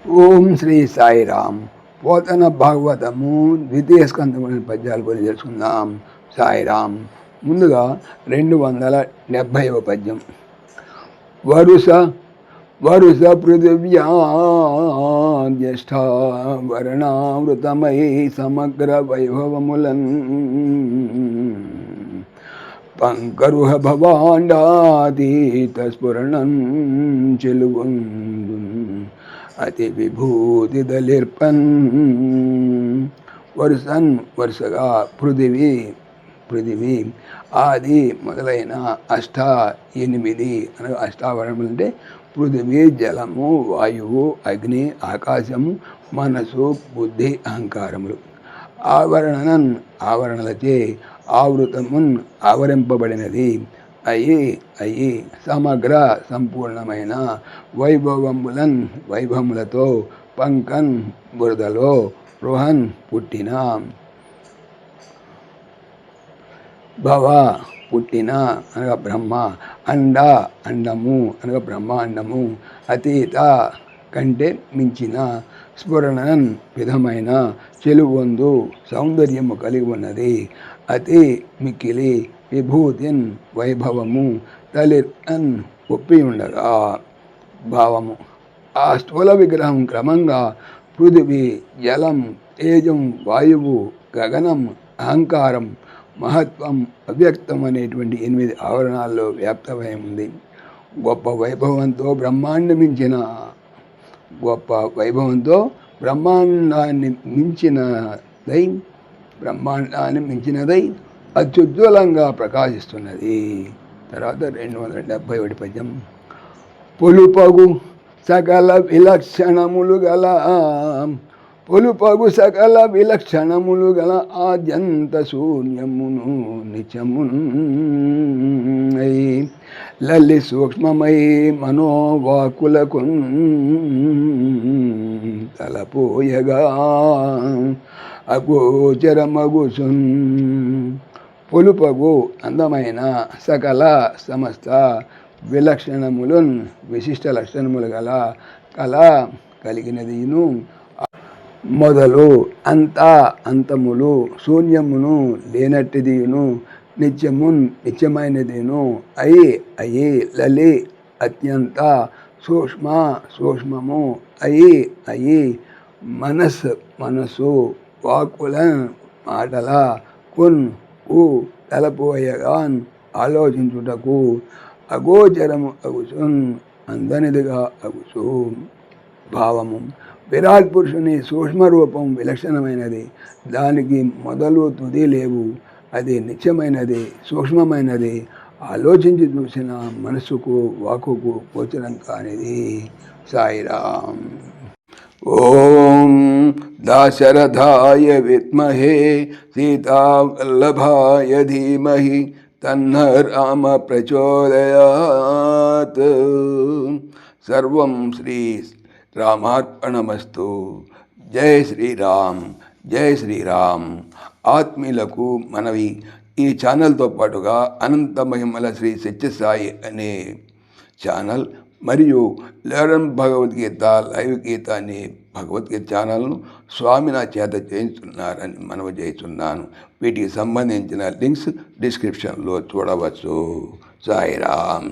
ఓం శ్రీ సాయిరామ్. పోతన భాగవతము ద్వితీయ స్కంధములని పద్యాలు కొని తెలుసుకుందాం. సాయిరామ్. ముందుగా 270వ పద్యం. వరుస వరుస పృథివ్యా జ్యేష్ఠ వర్ణామృతమై సమగ్ర వైభవములన్ పంకరుహ భవాండాతీత స్ఫురణం చెలుగొందు అతి విభూతి దలిర్పన్. వరుసగా పృథివీ ఆది మొదలైన 8 అనగా అష్టావరణములు అంటే పృథివీ, జలము, వాయువు, అగ్ని, ఆకాశము, మనసు, బుద్ధి, అహంకారములు. ఆవరణలచే ఆవృతమున్ ఆవరింపబడినది అయి సమగ్ర సంపూర్ణమైన వైభవములతో పంకన్ బురదలో రోహన్ పుట్టిన భవ పుట్టిన అనగా బ్రహ్మ, అండము అనగా బ్రహ్మాండము, అతీత కంటే మించిన, స్ఫురణన్ విధమైన, చెలుగొందు సౌందర్యము కలిగి ఉన్నది, అతి మిక్కిలి, విభూతిన్ వైభవము, తలిర్అన్ ఒప్పి ఉండగా. భావము. ఆ స్థూల విగ్రహం క్రమంగా పృథివీ, జలం, తేజం, వాయువు, గగనం, అహంకారం, మహత్వం, అవ్యక్తం అనేటువంటి 8 ఆవరణాల్లో వ్యాప్తమై ఉంది. గొప్ప వైభవంతో బ్రహ్మాండాన్ని మించినదై అత్యుజ్వలంగా ప్రకాశిస్తున్నది. తర్వాత 271 పద్యం. పొలుపగు సకల విలక్షణములు గల ఆద్యంత శూన్యమును నిత్యమున్ లలి సూక్ష్మమై మనోవాకులకు తలపోయగా అగోచరమగుసున్. పొలుపగు అందమైన సకల సమస్త విలక్షణములున్ విశిష్ట లక్షణములు గల కళ కలిగినదిను, మొదలు అంతములు శూన్యమును లేనట్టిదిను, నిత్యమైనదిను అయి లలి అత్యంత సూక్ష్మము అయి మనసు వాక్కుల మాటల కున్ తలపోయగాన్ ఆలోచించుటకు అగోచరము అగుసున్ అందనిదిగా అగుసు. భావము. విరాట్ పురుషుని సూక్ష్మరూపం విలక్షణమైనది, దానికి మొదలు తుది లేవు, అది నిత్యమైనది, సూక్ష్మమైనది, ఆలోచించి చూసిన మనసుకు వాక్కుకు గోచరం కానిది. సాయిరామ్. ఓం దాశరథాయ విద్మహే సీతావల్లభాయ ధీమహి తన్న రామ ప్రచోదయాత్. సర్వం శ్రీ రామార్పణమస్తు. జై శ్రీరామ్, జై శ్రీరామ్. ఆత్మీయులకు మనవి, ఈ ఛానల్తో పాటుగా అనంత మహిమల శ్రీ సత్యసాయి అనే ఛానల్ మరియు లెర్న్ భగవద్గీత లైవ్ గీత అనే భగవద్గీత ఛానల్ను స్వామి నా చేత చేయించున్నారని మనవి చేస్తున్నాను. వీటికి సంబంధించిన లింక్స్ డిస్క్రిప్షన్లో చూడవచ్చు. సాయిరామ్.